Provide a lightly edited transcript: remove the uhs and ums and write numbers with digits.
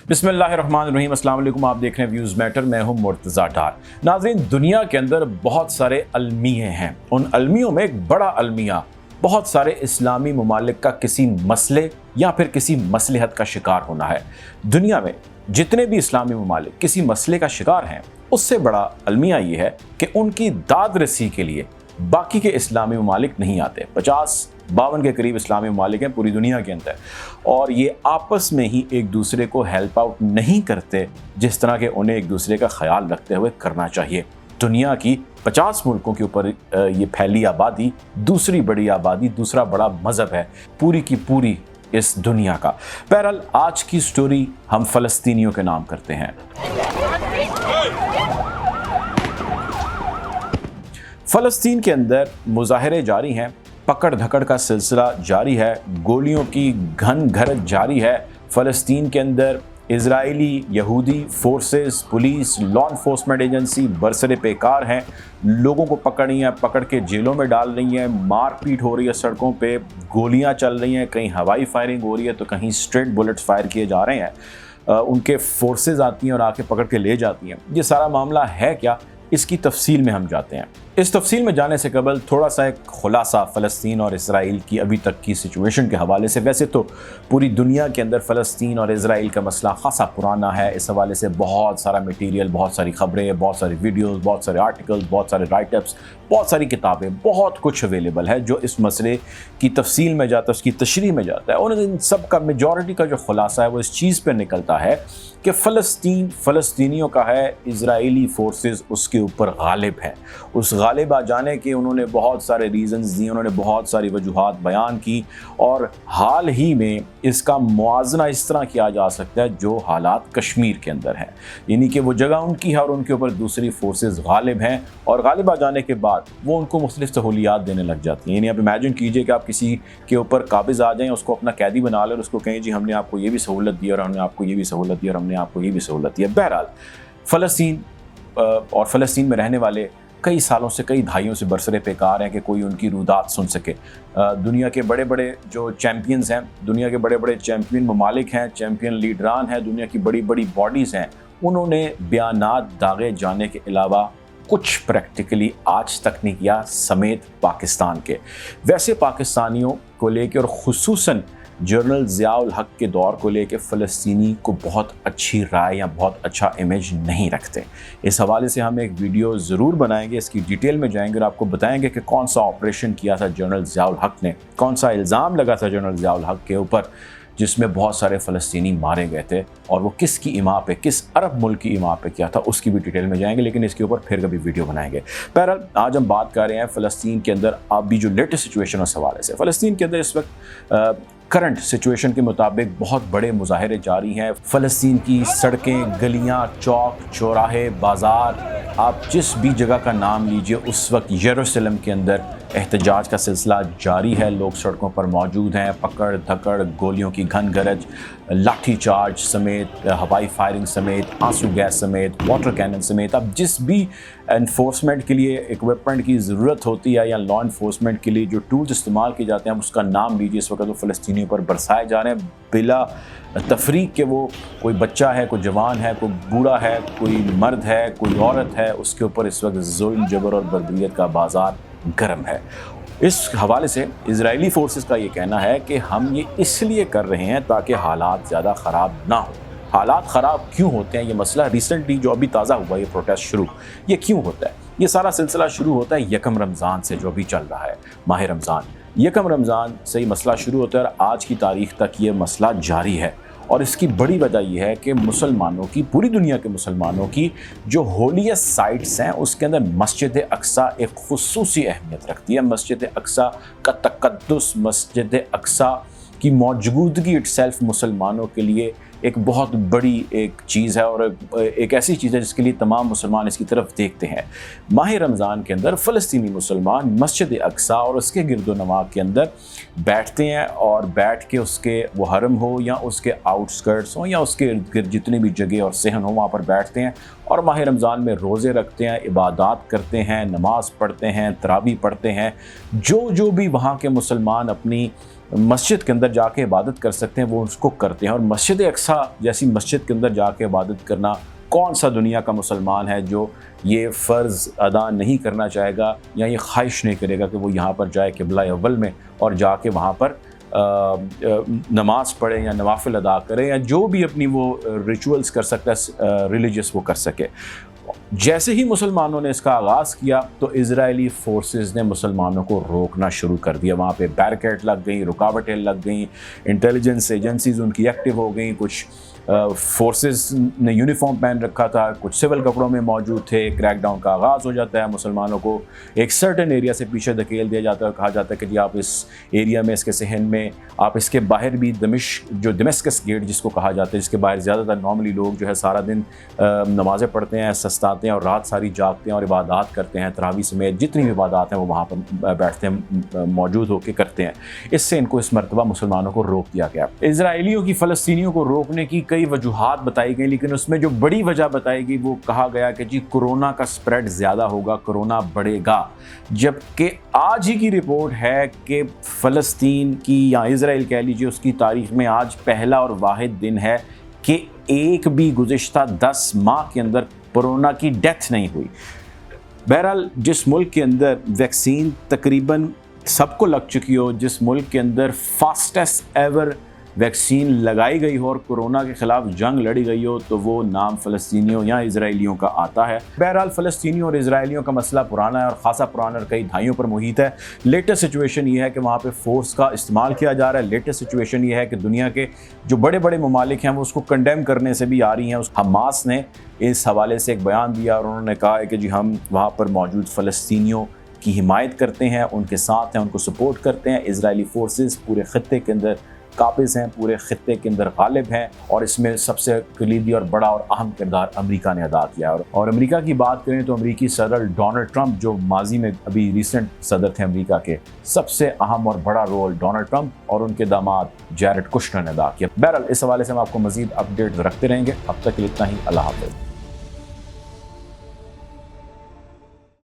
बिस्मिल्लाहिर्रहमानिर्रहीम। अस्सलाम वालेकुम। आप देख रहे हैं व्यूज़ मैटर। मैं हूं मुर्तज़ा डार। नाज़रीन, दुनिया के अंदर बहुत सारे अलमिये हैं। उन अलमियों में एक बड़ा अलमिया बहुत सारे इस्लामी ममालिक का किसी मसले या फिर किसी मसलहत का शिकार होना है। दुनिया में जितने भी इस्लामी ममालिक किसी मसले का शिकार हैं, उससे बड़ा अलमिया ये है कि उनकी दाद रसी के लिए बाकी के इस्लामी ममालिक नहीं आते। 52 के करीब इस्लामी ममालिक हैं पूरी दुनिया के अंदर, और ये आपस में ही एक दूसरे को हेल्प आउट नहीं करते जिस तरह के उन्हें एक दूसरे का ख्याल रखते हुए करना चाहिए। दुनिया की 50 मुल्कों के ऊपर ये फैली आबादी दूसरी बड़ी आबादी, दूसरा बड़ा मज़हब है पूरी की पूरी इस दुनिया का। बहरहाल आज की स्टोरी हम फ़लस्तीनियों के नाम करते हैं। फ़लस्तीन के अंदर मुजाहरे जारी हैं, पकड़ धकड़ का सिलसिला जारी है, गोलियों की घन घरत जारी है। फ़लस्तीन के अंदर इजरायली यहूदी forces, police, law enforcement agency बरसरे पेकार हैं। लोगों को पकड़ रही हैं, पकड़ के जेलों में डाल रही हैं, मारपीट हो रही है, सड़कों पे गोलियां चल रही हैं, कहीं हवाई फायरिंग हो रही है तो कहीं स्ट्रेट बुलेट्स फायर किए जा रहे हैं। उनके फोर्सेस आती हैं और आके पकड़ के ले जाती हैं। ये सारा मामला है क्या, इसकी तफसील में हम जाते हैं। इस तफसील में जाने से कबल थोड़ा सा एक खुलासा फ़लस्तीन और इसराइल की अभी तक की सिचुएशन के हवाले से। वैसे तो पूरी दुनिया के अंदर फ़लस्तीन और इसराइल का मसला ख़ासा पुराना है। इस हवाले से बहुत सारा मटीरियल, बहुत सारी ख़बरें, बहुत सारी वीडियोज़, बहुत सारे आर्टिकल्स, बहुत सारे राइटअप्स, बहुत सारी किताबें, बहुत कुछ अवेलेबल है जो इस मसले की तफसील में जाता है, उसकी तशरीह में जाता है। और इन सब का मेजॉरिटी का जो खुलासा है वो इस चीज़ पर निकलता है कि फ़लस्तीन फ़लस्तीनियों का है, इजरायली फोर्सेस उसके ऊपर गालिब है। उस गालिब आ जाने के उन्होंने बहुत सारे रीज़न्स दिए, उन्होंने बहुत सारी वजूहात बयान की, और हाल ही में इसका मुआवजा इस तरह किया जा सकता है जो हालात कश्मीर के अंदर हैं, यानी कि वो जगह उनकी है और उनके ऊपर दूसरी फोर्सेस गालिब हैं, और गालिब आ जाने के बाद वो उनको मुख्तलिफ सहूलियात देने लग जाती हैं। यानी आप इमेजिन कीजिए कि आप किसी के ऊपर काबिज़ आ जाएँ, उसको अपना कैदी बना लें और उसको कहें जी हमने आपको ये भी सहूलत दी और हमने आपको ये भी सहूलत दी और हमने आपको ये भी सहूलत दी है। बहरहाल फ़लस्तीन और फ़लस्तीन में रहने वाले कई सालों से, कई दहाइयों से बरसरे पेकार हैं कि कोई उनकी रुदात सुन सके। दुनिया के बड़े बड़े जो चैम्पियंस हैं, दुनिया के बड़े बड़े चैम्पियन ममालिक हैं, चैम्पियन लीडरान हैं, दुनिया की बड़ी बड़ी बॉडीज़ हैं, उन्होंने बयानात दागे जाने के अलावा कुछ प्रैक्टिकली आज तक नहीं किया, समेत पाकिस्तान के। वैसे पाकिस्तानियों को लेकर और ख़ुसूसन जनरल ज़ियाउल हक के दौर को लेकर फ़लस्तीनी को बहुत अच्छी राय या बहुत अच्छा इमेज नहीं रखते। इस हवाले से हम एक वीडियो ज़रूर बनाएंगे, इसकी डिटेल में जाएंगे और आपको बताएंगे कि कौन सा ऑपरेशन किया था जनरल ज़ियाउल हक ने, कौन सा इल्ज़ाम लगा था जनरल ज़ियाउल हक के ऊपर जिसमें बहुत सारे फ़लस्तीनी मारे गए थे, और वो किसकी इमा पे, किस अरब मुल्क की इमा पे किया था, उसकी भी डिटेल में जाएंगे, लेकिन इसके ऊपर फिर कभी वीडियो बनाएंगे। बहरहाल आज हम बात कर रहे हैं फ़लस्तीन के अंदर अभी जो लेटेस्ट सिचुएशन उस हवाले से। फ़लस्तीन के अंदर इस वक्त करंट सिचुएशन के मुताबिक बहुत बड़े मुजाहरे जारी हैं। फ़लस्तीन की सड़कें, गलियां, चौक चौराहे, बाज़ार, आप जिस भी जगह का नाम लीजिए, उस वक्त यरूशलेम के अंदर एहतजाज का सिलसिला जारी है। लोग सड़कों पर मौजूद हैं, पकड़ धकड़, गोलियों की घन गरज, लाठी चार्ज समेत, हवाई फायरिंग समेत, आंसू गैस समेत, वाटर कैनन समेत, अब जिस भी इन्फोर्समेंट के लिए इक्विपमेंट की ज़रूरत होती है या लॉ इन्फोर्समेंट के लिए जो टूल्स इस्तेमाल किए जाते हैं, आप उसका नाम लीजिए। इस वक्त वो फ़लस्तीनियों पर बरसाए जा रहे हैं बिला तफरीक के। वो कोई बच्चा है, कोई जवान है, कोई बूढ़ा है, कोई मर्द है, कोई औरत है, उसके ऊपर इस वक्त जुल्म, जबर और बर्बरियत का बाज़ार गर्म है। इस हवाले से इजरायली फोर्सेस का ये कहना है कि हम ये इसलिए कर रहे हैं ताकि हालात ज़्यादा ख़राब ना हो। हालात ख़राब क्यों होते हैं, ये मसला रिसेंटली जो अभी ताज़ा हुआ ये प्रोटेस्ट शुरू, ये क्यों होता है? ये सारा सिलसिला शुरू होता है यकम रमज़ान से, जो अभी चल रहा है माह रमज़ान। यकम रमज़ान से ही मसला शुरू होता है और आज की तारीख़ तक ये मसला जारी है। और इसकी बड़ी वजह यह है कि मुसलमानों की, पूरी दुनिया के मुसलमानों की जो होलियस्ट साइट्स हैं उसके अंदर मस्जिद अक्सा एक ख़ुसूसी अहमियत रखती है। मस्जिद अक्सा का तक़द्दुस, मस्जिद अक्सा की मौजूदगी इटसेल्फ मुसलमानों के लिए एक बहुत बड़ी एक चीज़ है और एक ऐसी चीज़ है जिसके लिए तमाम मुसलमान इसकी तरफ देखते हैं। माह रमज़ान के अंदर फ़लस्तीनी मुसलमान मस्जिद अक्सा और उसके गिरदो नवाह के अंदर बैठते हैं, और बैठ के उसके वो हरम हो या उसके आउटस्कर्ट्स हो या उसके इर्द गिर्द जितनी भी जगह और सहन हो, वहाँ पर बैठते हैं और माह रमज़ान में रोज़े रखते हैं, इबादत करते हैं, नमाज़ पढ़ते हैं, तरावी पढ़ते हैं। जो भी वहाँ के मुसलमान अपनी مسجد کے اندر جا کے عبادت کر سکتے ہیں وہ اس کو کرتے ہیں. اور مسجد اقصیٰ جیسی مسجد کے اندر جا کے عبادت کرنا کون سا دنیا کا مسلمان ہے جو یہ فرض ادا نہیں کرنا چاہے گا یا یہ خواہش نہیں کرے گا کہ وہ یہاں پر جائے قبلہ اول میں اور جا کے وہاں پر نماز پڑھے یا نوافل ادا کرے یا جو بھی اپنی وہ ریچولز کر سکتا ہے ریلیجس وہ کر سکے. جیسے ہی مسلمانوں نے اس کا آغاز کیا تو اسرائیلی فورسز نے مسلمانوں کو روکنا شروع کر دیا. وہاں پہ بیریکیڈ لگ گئیں, رکاوٹیں لگ گئیں, انٹیلیجنس ایجنسیز ان کی ایکٹیو ہو گئیں, کچھ فورسز نے یونیفارم پہن رکھا تھا, کچھ سول کپڑوں میں موجود تھے. کریک ڈاؤن کا آغاز ہو جاتا ہے, مسلمانوں کو ایک سرٹن ایریا سے پیچھے دھکیل دیا جاتا ہے, کہا جاتا ہے کہ جی آپ اس ایریا میں, اس کے صحن میں, آپ اس کے باہر بھی جو دمشکس گیٹ جس کو کہا جاتا ہے, جس کے باہر زیادہ تر نارملی لوگ جو ہے سارا دن نمازیں پڑھتے ہیں, سستاتے ہیں اور رات ساری جاگتے ہیں اور عبادات کرتے ہیں, تراویح سمیت جتنی بھی عبادات ہیں وہ وہاں پر بیٹھتے ہیں, موجود ہو کے کرتے ہیں. اس سے ان کو اس مرتبہ مسلمانوں کو روک دیا گیا. اسرائیلیوں کی فلسطینیوں کو روکنے کی کئی وجوہات بتائی گئی, لیکن اس میں جو بڑی وجہ بتائی گئی وہ کہا گیا کہ جی کورونا کا سپریڈ زیادہ ہوگا, کورونا بڑھے گا. جبکہ آج ہی کی رپورٹ ہے کہ فلسطین کی یا اسرائیل کہہ لیجیے اس کی تاریخ میں آج پہلا اور واحد دن ہے کہ ایک بھی گزشتہ 10 ماہ کے اندر کورونا کی ڈیتھ نہیں ہوئی. بہرحال جس ملک کے اندر ویکسین تقریباً سب کو لگ چکی ہو, جس ملک کے اندر فاسٹسٹ ایور ویکسین لگائی گئی ہو اور کورونا کے خلاف جنگ لڑی گئی ہو, تو وہ نام فلسطینیوں یا اسرائیلیوں کا آتا ہے. بہرحال فلسطینیوں اور اسرائیلیوں کا مسئلہ پرانا ہے اور خاصا پرانا اور کئی دہائیوں پر محیط ہے. لیٹسٹ سچویشن یہ ہے کہ وہاں پہ فورس کا استعمال کیا جا رہا ہے. لیٹسٹ سچویشن یہ ہے کہ دنیا کے جو بڑے بڑے ممالک ہیں وہ اس کو کنڈیم کرنے سے بھی آ رہی ہیں. حماس نے اس حوالے سے ایک بیان دیا اور انہوں نے کہا ہے کہ جی ہم وہاں پر موجود فلسطینیوں کی حمایت کرتے ہیں, ان کے ساتھ ہیں, ان کو سپورٹ کرتے ہیں. اسرائیلی فورسز پورے خطے کے اندر قابض ہیں, پورے خطے کے اندر غالب ہیں, اور اس میں سب سے کلیدی اور بڑا اور اہم کردار امریکہ نے ادا کیا. اور امریکہ کی بات کریں تو امریکی صدر ڈونلڈ ٹرمپ جو ماضی میں ابھی ریسنٹ صدر تھے امریکہ کے, سب سے اہم اور بڑا رول ڈونلڈ ٹرمپ اور ان کے داماد جیرڈ کشنر نے ادا کیا. بہرحال اس حوالے سے ہم آپ کو مزید اپڈیٹ رکھتے رہیں گے. اب تک کے لیے اتنا ہی. اللہ حافظ.